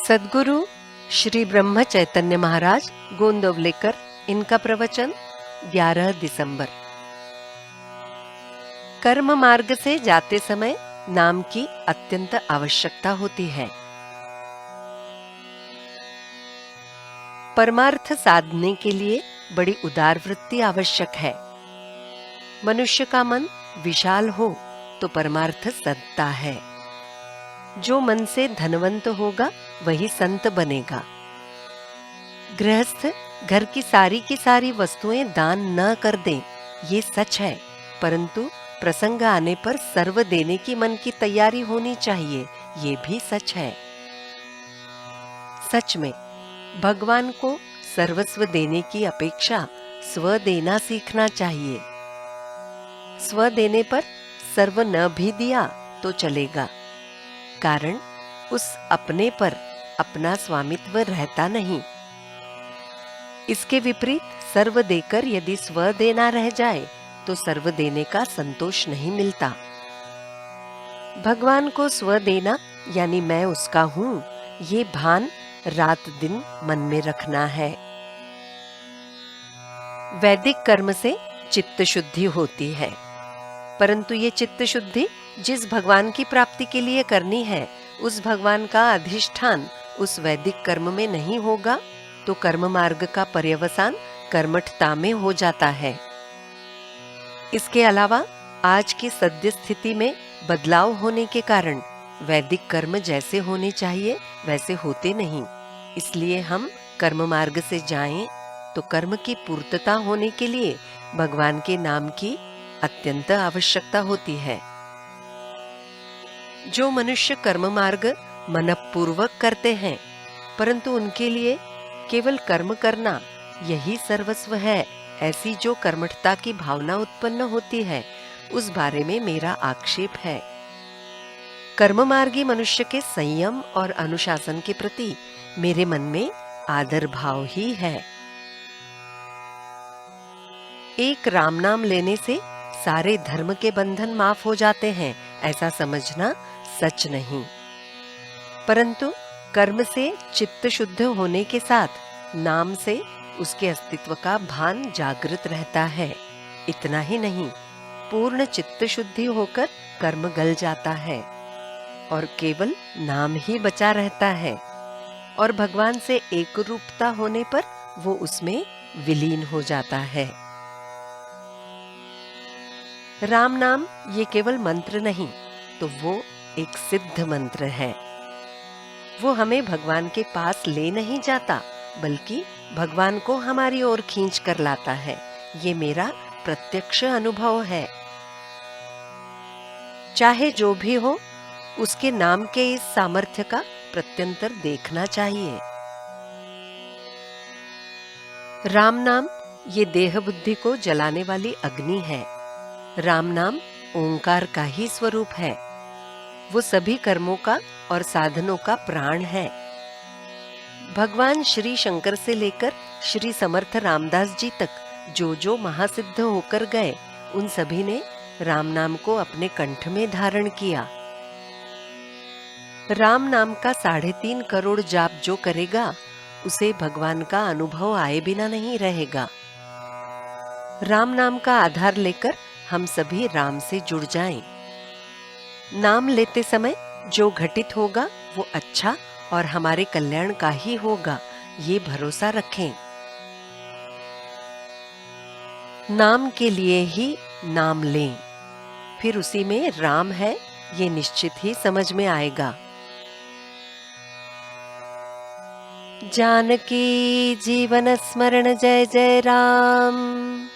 सद्गुरु श्री ब्रह्म चैतन्य महाराज गोंदवलेकर, इनका प्रवचन 11 दिसंबर। कर्म मार्ग से जाते समय नाम की अत्यंत आवश्यकता होती है। परमार्थ साधने के लिए बड़ी उदार वृत्ति आवश्यक है। मनुष्य का मन विशाल हो तो परमार्थ सदता है। जो मन से धनवंत होगा वही संत बनेगा। गृहस्थ घर की सारी वस्तुएं दान न कर दें, ये सच है, परंतु प्रसंग आने पर सर्व देने की मन की तैयारी होनी चाहिए, ये भी सच है। सच में भगवान को सर्वस्व देने की अपेक्षा स्व देना सीखना चाहिए। स्व देने पर सर्व न भी दिया तो चलेगा, कारण उस अपने पर अपना स्वामित्व रहता नहीं। इसके विपरीत सर्व देकर यदि स्व देना रह जाए तो सर्व देने का संतोष नहीं मिलता। भगवान को स्व देना यानी मैं उसका हूं, ये भान रात दिन मन में रखना है। वैदिक कर्म से चित्त शुद्धि होती है, परंतु ये चित्त शुद्धि जिस भगवान की प्राप्ति के लिए करनी है, उस भगवान का अधिष्ठान उस वैदिक कर्म में नहीं होगा तो कर्म मार्ग का पर्यवसान कर्मठता में हो जाता है। इसके अलावा आज की सद्य स्थिति में बदलाव होने के कारण वैदिक कर्म जैसे होने चाहिए वैसे होते नहीं। इसलिए हम कर्म मार्ग से जाएं तो कर्म की पूर्तता होने के लिए भगवान के नाम की अत्यंत आवश्यकता होती है। जो मनुष्य कर्म मार्ग मनपूर्वक करते हैं, परंतु उनके लिए केवल कर्म करना यही सर्वस्व है, ऐसी जो कर्मठता की भावना उत्पन्न होती है, उस बारे में मेरा आक्षेप है। कर्म मार्गी मनुष्य के संयम और अनुशासन के प्रति मेरे मन में आदर भाव ही है। एक राम नाम लेने से सारे धर्म के बंधन माफ हो जाते हैं, ऐसा समझना सच नहीं। परंतु कर्म से चित्त शुद्ध होने के साथ नाम से उसके अस्तित्व का भान जागृत रहता है। इतना ही नहीं, पूर्ण चित्त शुद्धि होकर कर्म गल जाता है और केवल नाम ही बचा रहता है, और भगवान से एक रूपता होने पर वो उसमें विलीन हो जाता है। राम नाम ये केवल मंत्र नहीं, तो वो एक सिद्ध मंत्र है। वो हमें भगवान के पास ले नहीं जाता, बल्कि भगवान को हमारी ओर खींच कर लाता है। ये मेरा प्रत्यक्ष अनुभव है। चाहे जो भी हो, उसके नाम के इस सामर्थ्य का प्रत्यंतर देखना चाहिए। राम नाम ये देह बुद्धि को जलाने वाली अग्नि है। राम नाम ओंकार का ही स्वरूप है। वो सभी कर्मों का और साधनों का प्राण है। भगवान श्री शंकर से लेकर श्री समर्थ रामदास जी तक जो महासिद्ध होकर गए, उन सभी ने राम नाम को अपने कंठ में धारण किया। राम नाम का 3.5 करोड़ जाप जो करेगा, उसे भगवान का अनुभव आए बिना नहीं रहेगा। राम नाम का आधार लेकर हम सभी राम से जुड़ जाएं। नाम लेते समय जो घटित होगा वो अच्छा और हमारे कल्याण का ही होगा, ये भरोसा रखें। नाम के लिए ही नाम लें, फिर उसी में राम है ये निश्चित ही समझ में आएगा। जानकी जीवन स्मरण जय जय राम।